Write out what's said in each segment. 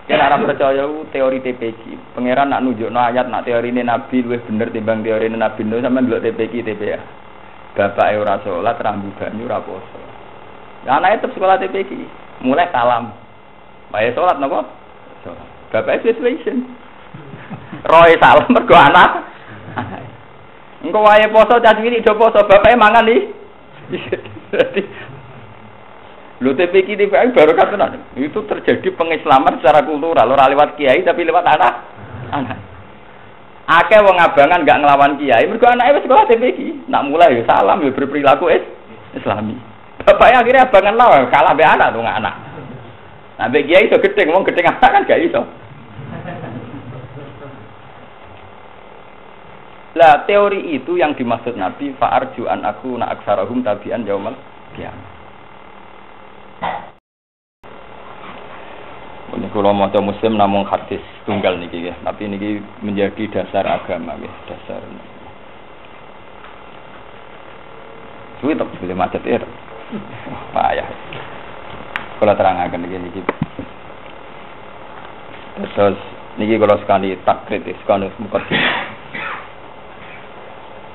Yen ora percaya teori TPQ. Pangeran nak nunjukno ayat nak teorine Nabi luwih bener timbang teorine Nabi Nuh sampean ndelok TPQ TPA. Bapake ora salat, rambu banyu ora poso. Lah anake tetep sekolah TPQ. Mulai salam. Bae salat napa? Salat. Bapake situation. Roe salam mergo anak. Engko wae poso cah cilik do poso, bapake mangan iki. Lho TPQ TPA baru tenan. Itu terjadi pengislaman secara kultural, ora lewat kiai tapi lewat anak. Akeh wong abangan enggak nglawan kiai, mergo anake wis sekolah TPQ. Nak mulai ya salam ya berperilaku Islami. Bapaknya akhirnya abangan lawan kalah mbek anak tuh anak. Nah mbek kiai iso gedeng, wong gedeng anak kan gak iso. Lah teori itu yang dimaksud Nabi fa'arju an aku na aksarahum tabi'an yaumal qiyamah. Ini kalau mau muslim namun hadis tunggal niki ya, tapi niki menjadi dasar agama ya, dasar. Suwi tak boleh macet ya. Payah. Kalau terangkan niki. Terus niki kalau sekali tak kritis kan mukaddim.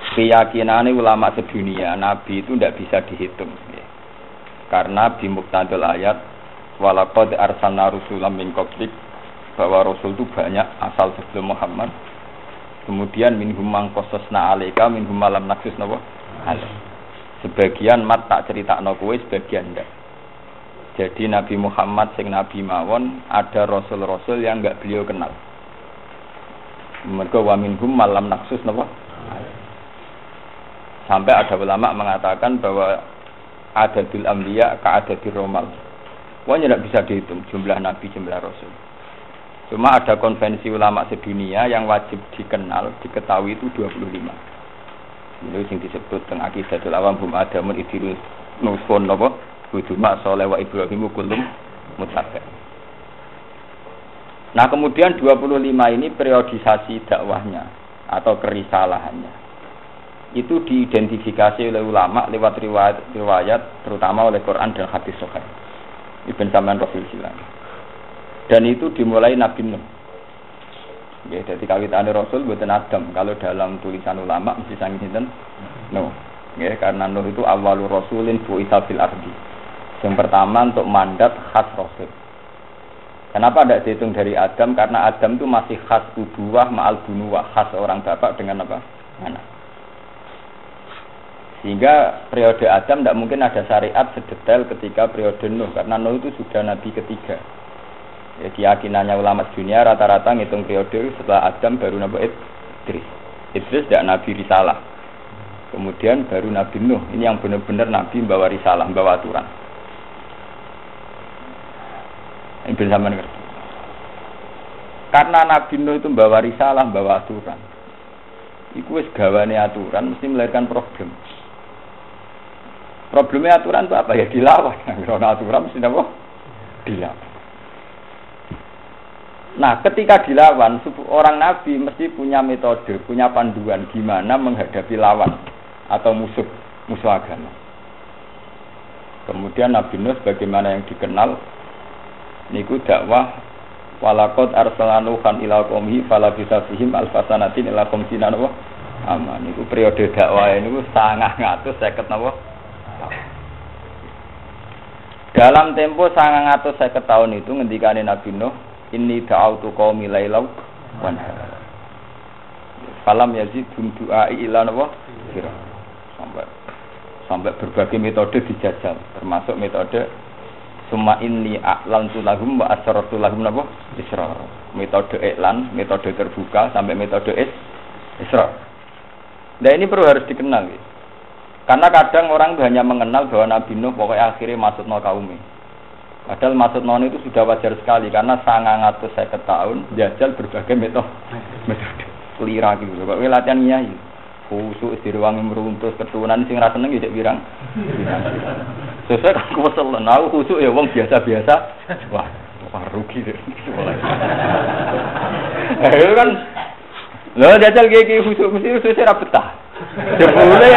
Keyakinan ulama sedunia Nabi itu tidak bisa dihitung ya. Karena bimuktadul ayat walaqad arsalna rusulan min qablik, bahwa rasul itu banyak asal sebelum Muhammad. Kemudian minhum man qasasna 'alaika minhum ma lam naqsus napa? Sebagian mat tak critakno kowe, sebagian ndak. Jadi Nabi Muhammad sing nabi mawon ada rasul-rasul yang enggak beliau kenal. Mergo wa minhum ma lam naqsus napa? Sampai ada ulama mengatakan bahwa adadul anbiya ka adadir romal. Pokoknya tidak bisa dihitung jumlah nabi, jumlah rasul. Cuma ada konvensi ulama sedunia yang wajib dikenal, diketahui itu 25. Itu yang disebut teng aqidatul awam hum adamun idrus nusun napa? Buduma saleh wa ibrahimu kullum muttaqin. Nah, kemudian 25 ini periodisasi dakwahnya atau kerisalahannya. Itu diidentifikasi oleh ulama lewat riwayat terutama oleh Quran dan hadis sahih. Ibn Saman Rasul Silang. Dan itu dimulai Nabi Nuh. Ya, jadi kawitane Rasul mboten Adam. Kalau dalam tulisan ulama mesti sangi sinten? Nuh. Ya, karena Nuh itu awalur rasulin bu'itsa fil ardi. Yang pertama untuk mandat khas Rasul. Kenapa tidak dihitung dari Adam? Karena Adam itu masih khas ubuwah ma'al bunuwah, khas orang bapak dengan apa? Anak. Sehingga periode Adam tidak mungkin ada syariat sedetail ketika periode Nuh, karena Nuh itu sudah nabi ketiga. Ya, keyakinannya ulama dunia rata-rata ngitung periode setelah Adam baru Nabi Idris. Idris tidak nabi risalah. Kemudian baru Nabi Nuh, ini yang benar-benar nabi membawa risalah, membawa aturan. Ini bersama ngerti. Karena Nabi Nuh itu membawa risalah, membawa aturan. Iku wis gawane aturan mesti melahirkan problem. Problemnya aturan itu apa? Ya dilawan. Karena aturan mesti apa? Dilawan. Nah, ketika dilawan, orang Nabi mesti punya metode, punya panduan gimana menghadapi lawan atau musuh agama. Kemudian Nabi Nuh bagaimana yang dikenal niku dakwah walaqad arsalna nuhan ila qaumi falabisa fihim alfasanatin ila qomsina wa aman. Niku periode dakwah niku 950 napa? Dalam tempo 950 tahun itu ngendikane Nabi Nuh, inni da'autu qaumi lailaw wa nahar. Falam yazidhum du'ai illa nawa sampai berbagai metode dijajal, termasuk metode summa inni a'lantu lahum wa asrartu lahum nawa israr. Metode iklan, metode terbuka sampai metode israr. Nah, ini perlu harus dikenal ya. Karena kadang orang itu hanya mengenal bahwa Nabi Nuh pokoknya akhirnya maksudnya kaumnya. Padahal maksudnya itu sudah wajar sekali karena 950 tahun jajal berbagai metode kelira gitu. Kok latihan nyai. Khusuk diruangi meruntus keturunan sing ra seneng ya cek wirang. Sesuk aku kesel aku khusuk ya wong biasa-biasa. Wah rugi deh. Kan lho jajal iki khusuk mesti ra betah. Jebule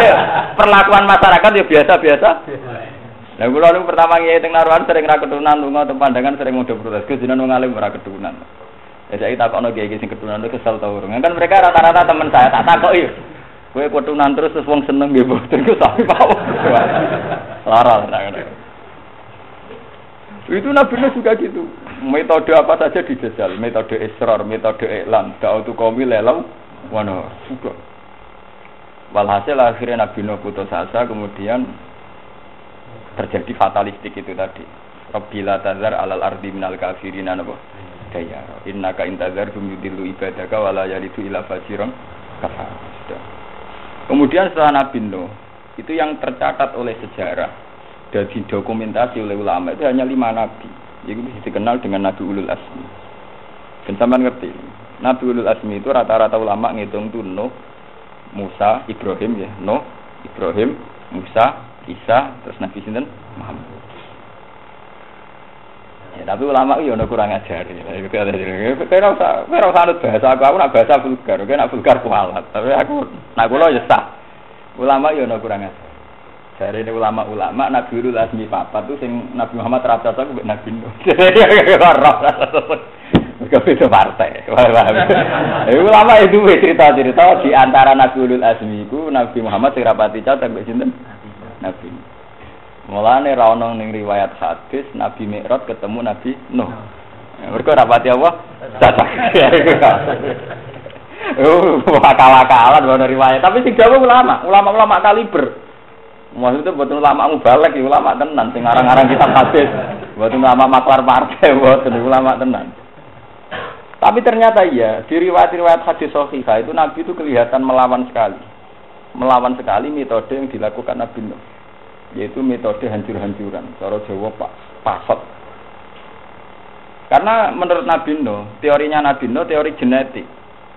perlakuan masyarakat ya biasa-biasa. Lah kula niku pertama ngiyi teng Naruhan sering ra keturunan lunga teng pandangan sering modho protes. Gus jenengan wong alim ora keturunan. Ya saiki takokno kiai sing keturunan itu kesel ta urung. Kan mereka rata-rata teman saya tak takoki. Kowe keturunan terus wong seneng nggih mboten ku sapi pawon. Lara. Itu Nabi juga gitu. Metode apa saja dijajal, metode israr, metode iklan, da'utu qaumi lelau wana juga. Walhasil akhirnya Nabi Nuh putus asa, kemudian terjadi fatalistik itu tadi. Rabbila tazar alal ardi minal kafirin apa? Daya. Innaka intazar yudillu ibadaka wala yalidu ila fajiran kafar. Kemudian setelah Nabi Nuh, itu yang tercatat oleh sejarah dan didokumentasi oleh ulama itu hanya 5 nabi. Itu dikenal dengan Nabi Ulul Azmi. Dan sampean ngerti, Nabi Ulul Azmi itu rata-rata ulama ngitung tuh Nuh, Musa, Ibrahim ya, Nuh, Ibrahim, Musa, Isa, terus Nabi sinten? Muhammad. Ya, tapi ulama itu ono kurang ajar. Kira usah anut bahasa aku nak bahasa vulgar, nak vulgar kualat. Tapi aku nak kula ya sah. Ulama itu ono kurang ajar. Dari ulama-ulama Nabi Ulul Azmi papat tuh sing Nabi Muhammad rata aku mbek Nabi Nuh. Beda partai. Ulama itu cerita-cerita di antara Nabi Ulul Azmi iku Nabi Muhammad sing rapati cocok mbek sinten? Nabi. Mulane ra ono ning riwayat hadis Nabi Mi'raj ketemu Nabi Nuh. Mergo rapati apa? Cocok. Akal-akalan ono riwayat, tapi sing dawuh ulama kaliber. Maksudnya buat ulama mubalek, ulama tenan, sing ngarang-ngarang kitab hadis, buat ulama maklar partai, buat ulama tenan. Tapi ternyata iya, di riwayat hadis sahihah itu Nabi itu kelihatan melawan sekali metode yang dilakukan Nabi Nuh, yaitu metode hancur-hancuran, cara Jawa pasot. Karena menurut Nabi Nuh, teorinya Nabi Nuh teori genetik,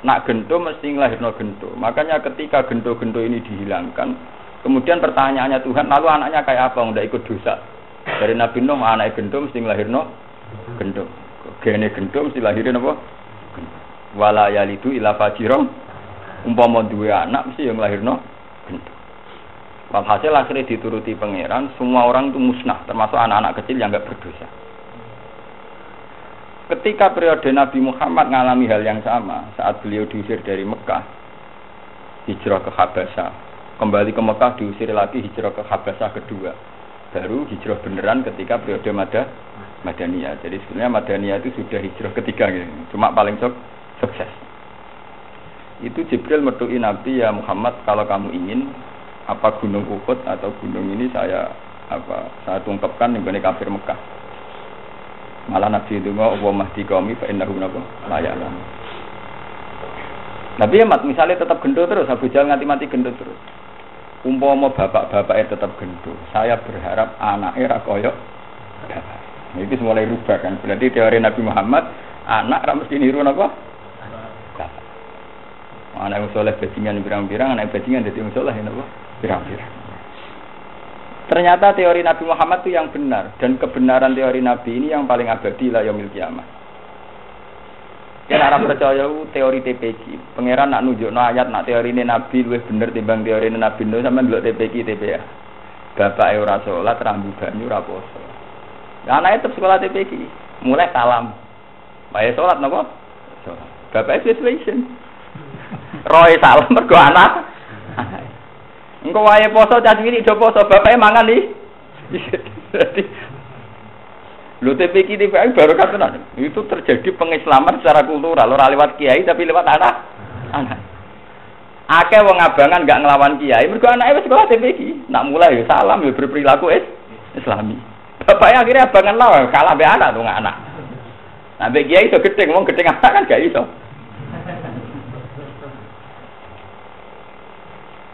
nak gento mesti nglahirno gento. Makanya ketika gento-gento ini dihilangkan, kemudian pertanyaannya Tuhan, lalu anaknya kayak apa? Nggak ikut dosa. Dari Nabi Nuh, anaknya gendong mesti lahirno gendong. Gene gendong mesti lahirin apa? Wala yalidu ila fajirong. Umpama duwe anak mesti yang lahirno gendong. Walhasil akhirnya dituruti pangeran, semua orang itu musnah, termasuk anak-anak kecil yang nggak berdosa. Ketika periode Nabi Muhammad mengalami hal yang sama, saat beliau diusir dari Mekah, hijrah ke Habasyah. Kembali ke Mekah diusir lagi hijrah ke Habasyah kedua. Baru hijrah beneran ketika periode Madaniyah. Jadi sebenarnya Madaniyah itu sudah hijrah ketiga gitu. Cuma paling sukses. Itu Jibril mertui Nabi, ya Muhammad, kalau kamu ingin apa gunung Uhud atau gunung ini saya tungkapkan dengan kafir Mekah. Malah Nabi itu ngomong wa mahdi qaumi fa innahu la ya'lam. Nabi ya misalnya tetap gendut terus, Abu Jahal nganti mati gendut terus. Umpama bapak-bapaknya tetap gendut, saya berharap anaknya ra koyo bapak. Ini mulai rubah kan. Berarti teori Nabi Muhammad, anak ra mesti niru napa? Bapak. Anak yang soleh bajingan pirang-pirang, anak bajingan dadi wong soleh napa? Pirang-pirang. Ternyata teori Nabi Muhammad itu yang benar, dan kebenaran teori Nabi ini yang paling abadi la yaumil kiamah. Kan Arab percaya teori TPG. Pangeran nak nunjukno ayat nak teorine Nabi luwih bener timbang teorine Nabi Nuh, sampean ndelok TPG TPA. Bapake ora salat, rambu banyu ora poso. Lah anake tetep sekolah TPG, mulai salam. Bae salat napa? Salat. Bapake situation. Roe salam mergo anak. Engko wae poso cah cilik do poso, bapake mangan iki. Lho TPK baru tenan. Itu terjadi pengislaman secara kultural, ora lewat kiai tapi lewat anak. Akeh wong abangan enggak nglawan kiai, mergo anake wis sekolah TPK. Nak mulai ya salam ya berperilaku Islami. Bapaknya akhirnya abangan lawan kalah mbek anak tuh anak. Nah mbek kiai iso gedeng, wong gedeng anak kan gak iso.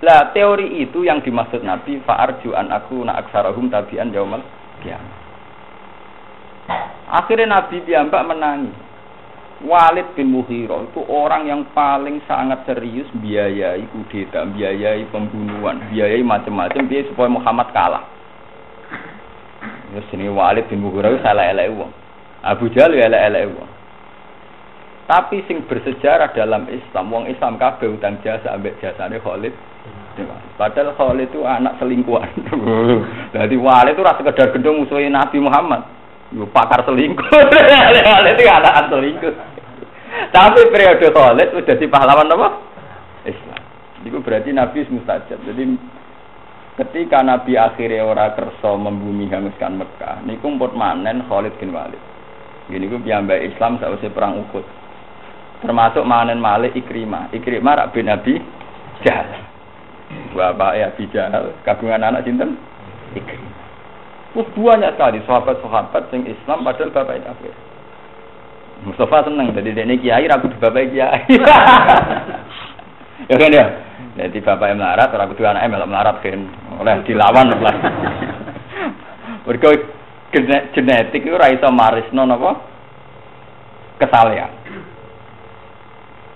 Lah teori itu yang dimaksud Nabi fa'arju an aku na aksarahum tabi'an yaumal qiyamah. Akhirnya Nabi piyambak menangis. Walid bin Mughirah itu orang yang paling sangat serius biayai kudeta, biayai pembunuhan, biayai macam-macam biaya supaya Muhammad kalah. Terus ini Walid bin Mughirah salah elek wong. Abu Jahal ya elek wong. Tapi sing bersejarah dalam Islam, wong Islam kabeh utang jasa ambek jasane Khalid. Padahal Khalid itu anak selingkuhan. Jadi Walid itu rasa sekedar gendong musuhin Nabi Muhammad. Yo pakar selingkuh. Khalid itu anak selingkuh. Tapi periode Khalid itu jadi pahlawan apa? Islam. Itu berarti Nabi mustajab. Jadi ketika Nabi akhirnya ora kersa membumi hanguskan Mekah, niku mpun manen Khalid bin Walid. Gini ku piyambak Islam sausé perang Uhud. Termasuk manen malih Ikrimah. Ikrimah rak bin Abi Jahal. Bapak ya Abi Jahal kagungan anak sinten? Ikrimah. Banyak sekali sahabat-sahabat sing Islam padahal bapak kafir. Mustafa seneng jadi dene kiai ra kudu bapak kiai. Ya kan ya. Jadi bapak melarat ora kudu anake melok melarat kan. Oleh dilawan lah. Mergo genetik itu ora iso marisno napa? Kesalehan.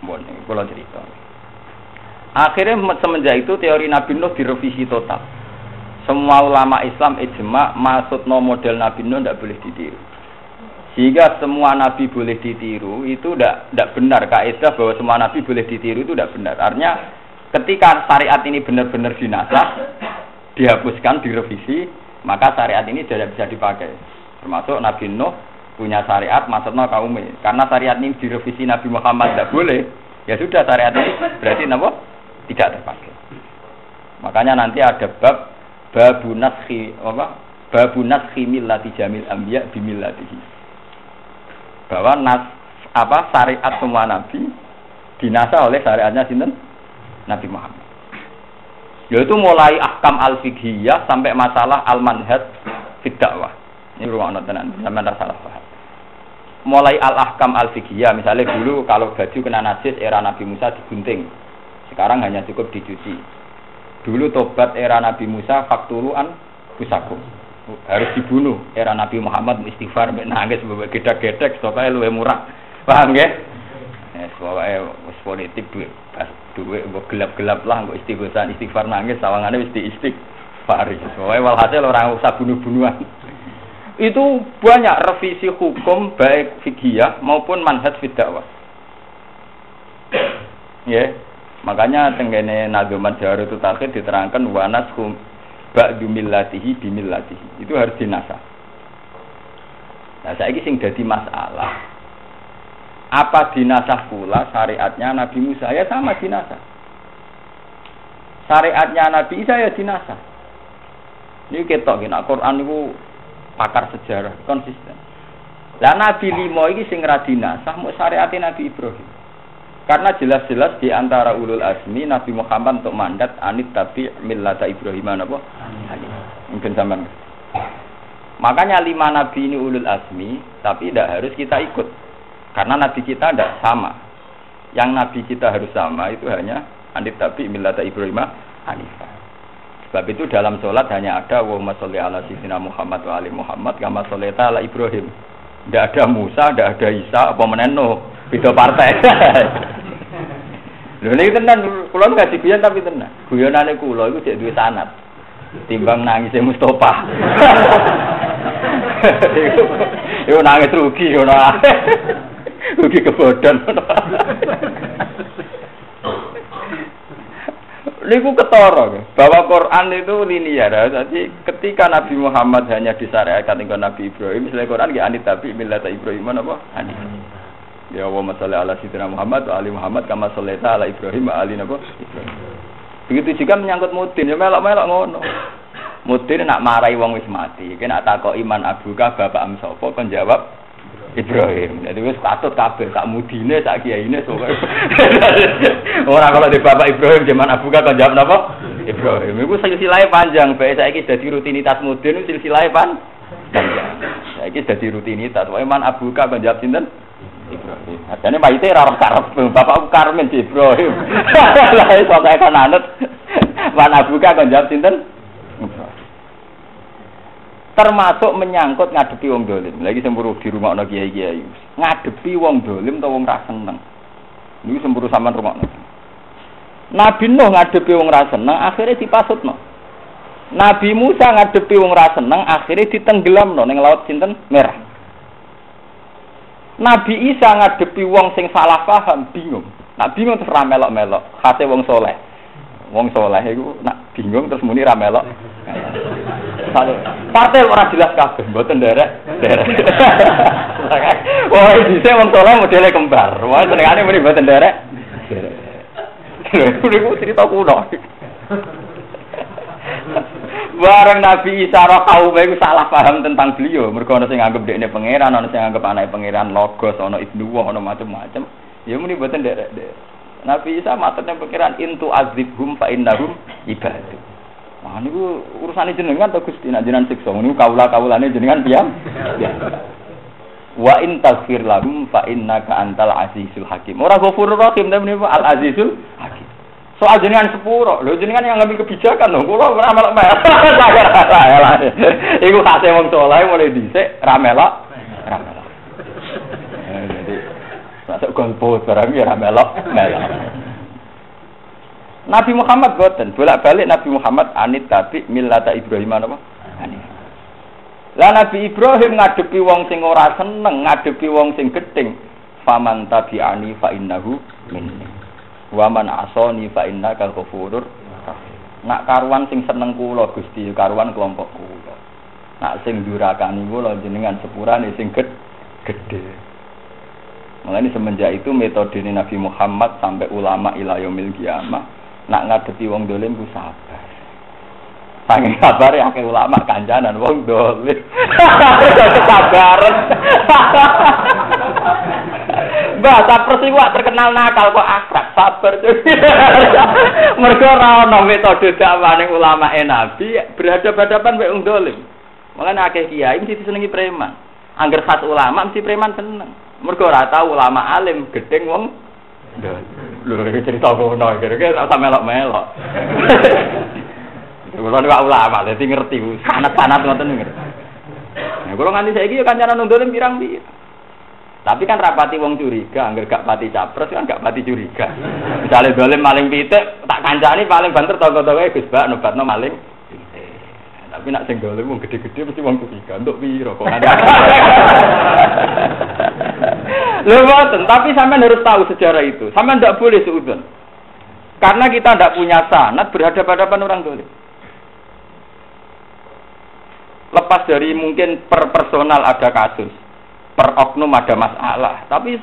Bon, kula cerita. Akhirnya semenjak itu teori Nabi Nuh direvisi total. Semua ulama Islam ijma maksudno model Nabi Nuh tidak boleh ditiru. Sehingga semua nabi boleh ditiru itu tidak benar. Kaidah bahwa semua nabi boleh ditiru itu tidak benar. Artinya ketika syariat ini benar-benar dinasah, dihapuskan, direvisi, maka syariat ini tidak bisa dipakai. Termasuk Nabi Nuh punya syariat maksudnya kaumnya. Karena syariat ini direvisi Nabi Muhammad tidak boleh, ya sudah syariat ini berarti apa? Tidak terpakai. Makanya nanti ada babu naskhi millati jamil anbiya bimillatihi. Bahwa syariat semua nabi dinasah oleh syariatnya sinten? Nabi Muhammad. Yaitu mulai ahkam al-fiqhiyah sampai masalah al-manhaj fid dakwah. Ini ruang tenan, sampeyan ora salah paham. Mulai al-ahkam al-fiqhiyah, misalnya dulu kalau baju kena najis era Nabi Musa digunting. Sekarang hanya cukup dicuci. Dulu tobat era Nabi Musa fakturuan busakum. Harus dibunuh. Era Nabi Muhammad istighfar nangis gedek-gedek supaya luwih murah. Paham nggih? Pokoke wis politik duit gelap-gelap lah kok istighfar nangis sawangane wis diistighfar. Pokoke walhasil ora usah bunuh-bunuhan. Itu banyak revisi hukum baik fikih maupun manhaj fid dakwah. Ya, makanya tenggene Nadzumat Jawarut Takhir diterangkan wanas hum ba'du millatihi bimillatihi. Itu harus dinasah. Nah, saiki sing dadi masalah apa dinasah pula syariatnya Nabi Musa? Ya sama dinasah. Syariatnya Nabi Isa ya dinasah. Ini ketok nek Quran niku pakar sejarah konsisten. Lah Nabi 5 iki sing ra dinasah mung syariatnya Nabi Ibrahim. Karena jelas-jelas di antara ulul azmi Nabi Muhammad untuk mandat anit tapi millata Ibrahim apa? Mungkin sampean. Makanya 5 nabi ini ulul azmi, tapi tidak harus kita ikut. Karena nabi kita tidak sama. Yang nabi kita harus sama itu hanya anit tapi millata Ibrahim hanifah. Sebab itu dalam sholat hanya ada Allahumma sholli ala sayyidina Muhammad wa ali Muhammad kama shollaita ala Ibrahim. Tidak ada Musa, tidak ada Isa, apa meneno, beda partai. Lho niki tenan kula ngaji guyon tapi tenan. Guyonane kula iku cek duwe sanad. Timbang nangise Mustofa. Iku nangis rugi ngono. Rugi kebodhon. Niku ketara bahwa Quran itu linear. Jadi ketika Nabi Muhammad hanya disyariatkan dengan Nabi Ibrahim, misalnya Quran nggih anit tapi millata Ibrahim apa? Hanif. Ya Allahumma sholli ala sayyidina Muhammad wa ali Muhammad kama shollaita ala Ibrahim wa ali Ibrahim. Begitu juga menyangkut mudin, ya melok-melok ngono. Mudin nak marahi wong wis mati, iki nak takok iman abuka bapak am sapa kon jawab Ibrahim. Jadi wis patut kabeh sak mudine sak kiyaine sok. Ora kalau di bapak Ibrahim zaman abuka kon jawab napa? Ibrahim. Iku silsilahe panjang, bae saiki dadi rutinitas mudin silsilahe panjang. Saiki dadi rutinitas, wae man abuka kon jawab sinten? Ibrahim. Adane mayite ora karep bapakku Karmen di Ibrahim. Lah iso kae kan anut. Man abuka kon jawab sinten? Termasuk menyangkut ngadepi wong dolim. Lagi semburu di rumah ana kiai-kiai. Ngadepi wong dolim utawa wong ra seneng. Niku semburu sampean rumakno. Nabi Nuh ngadepi wong ra seneng, akhire dipasutno. Nabi Musa ngadepi wong ra seneng, akhire ditenggelamno ning laut sinten? Merah. Nabi Isa ngadepi wong sing salah paham bingung. Nak bingung terus ra melok-melok. Khate wong soleh. Wong soleh iku nak bingung terus muni ra melok. Partai ora jelas kabeh, mboten derek. Wah, dhisik wong soleh modele kembar. Wah, senengane muni mboten derek. Lho, cerita kuno. Bareng Nabi Isa ro kaum iku salah paham tentang beliau. Mergo ana sing nganggep dekne pangeran, ana sing nganggep anake pangeran logos, ana ibnu wa, ana macam-macam. Ya muni mboten derek. Nabi Isa maturne pangeran intu azibhum fa innahum ibadu. Wah niku urusane jenengan to Gusti, nek jenengan siksa niku kawula-kawulane jenengan piyam. Wa in taghfir lahum fa innaka antal azizul hakim. Ora Ghafurur Rahim tapi niku Al Azizul Hakim. Soal jenengan sepuro, lho jenengan yang ngambil kebijakan lho, kula ora melok-melok. Iku khase wong saleh mulai dhisik ra melok. Jadi masuk golput barang ya ra melok. Nabi Muhammad boten, bolak-balik Nabi Muhammad anit tabi millata Ibrahim apa? Anit. Lah Nabi Ibrahim ngadepi wong sing ora seneng, ngadepi wong sing gething, faman tabi'ani fa innahu minni. Wa man asani fa innaka ghafurur rahim. Nak karuan sing seneng kula Gusti, karuan kelompok kula. Nak sing durakani kula jenengan sepurane sing gedhe. Mulane semenjak itu metode Nabi Muhammad sampai ulama ila yaumil qiyamah nak ngadepi wong dolim ku sabar. Saking sabare akeh ulama kancanan wong dolim. Kesabaran. Bahasa persiwa terkenal nakal kok akrab sabar. Mergo ora ana metode dakwahane ulama Nabi berhadapan-hadapan mek wong dolim. Makane akeh kiai mesti disenengi preman. Angger khas ulama mesti preman seneng. Mergo ora tau ulama alim gedeng wong dolim. Lho cerita ngono kira-kira ora melok-melok. Kulo nek ulama dadi ngerti sanad-sanad ngoten ngerti. Nah kulo nganti saiki yo kancanan wong dolim pirang-pirang. Tapi kan rapati wong curiga, angger gak pati capres kan gak pati curiga. Misale dolim maling pitik, tak kancani paling banter tangga-tanggae Gus Bak nobatno maling pitik. Tapi nak sing dolim wong gede-gede mesti wong curiga, entuk piro kok ada. Lho boten, tapi sampean harus tahu sejarah itu. Sampean ndak boleh suudzon. Karena kita ndak punya sanad berhadapan-hadapan orang dolim. Lepas dari mungkin per personal ada kasus, per oknum ada masalah, tapi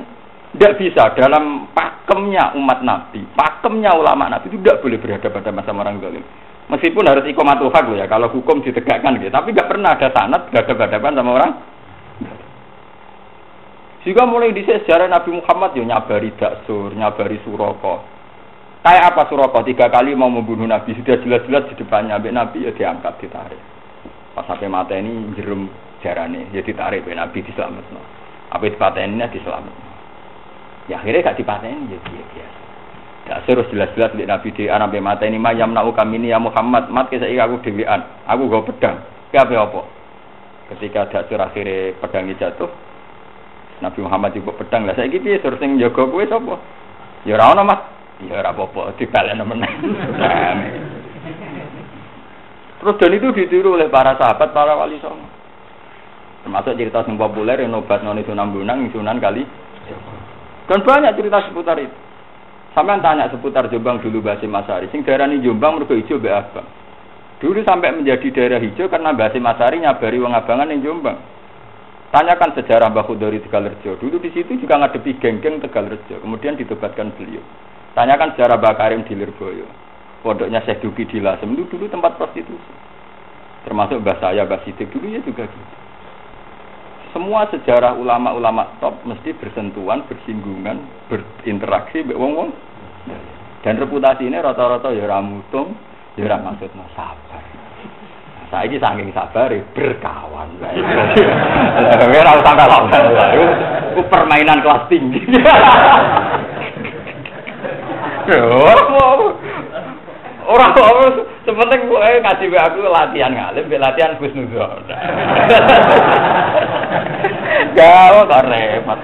tidak bisa dalam pakemnya umat Nabi, pakemnya ulama Nabi itu tidak boleh berhadapan sama orang zalim. Meskipun harus iqamatul haq loh ya, kalau hukum ditegakkan gitu, tapi tidak pernah ada sanad berhadapan sama orang. Jika mulai di sejarah Nabi Muhammad ya nyabari Daksur, nyabari Suroko. Kayak apa Suroko 3 kali mau membunuh Nabi, sudah jelas-jelas di depannya Nabi ya diangkat ditarik. Pas sampai mata ini jerum jarane ya ditarik ben Nabi diselametno. Apa dipateni diselametno. Ya akhirnya gak dipateni ya biasa. Dak terus jelas-jelas di Nabi di ana mata ini mayam nau kami ini ya Muhammad mat ke saiki aku dhewean. Aku go pedang. Ki apa? Ketika Daksur akhirnya pedangnya jatuh Nabi Muhammad juga pedang. Lah saiki piye sur sing njaga kowe sapa? Ya ora ono Mas. Ya ora apa-apa dibalekno meneh. Terus dan itu ditiru oleh para sahabat, para wali songo. Termasuk cerita yang populer yang nobat noni Sunan Bonang, Sunan Kali. Dan banyak cerita seputar itu. Sampai tanya seputar Jombang dulu Basim Asari. Sing daerah ini Jombang mergo hijau be abang. Dulu sampai menjadi daerah hijau karena Basim Asari nyabari wong abangan yang Jombang. Tanyakan sejarah Mbah Khudori Tegalrejo. Dulu di situ juga ngadepi geng-geng Tegalrejo. Kemudian ditobatkan beliau. Tanyakan sejarah Mbah Karim di Lirboyo. Pondoknya Syekh Duki di Lasem itu dulu tempat prostitusi. Termasuk Mbah Saya, Mbah Sidik dulu ya juga gitu. Semua sejarah ulama-ulama top mesti bersentuhan, bersinggungan, berinteraksi mbek wong-wong. Dan reputasi ini rata-rata ya ora mutung, ya ora maksudna sabar. Saiki saking sabare berkawan. Ora usah kalah. Itu permainan kelas tinggi. Orang sepenting gue ngasih aku latihan ngalim, latihan Gus Nuzul. Gak, kok repot.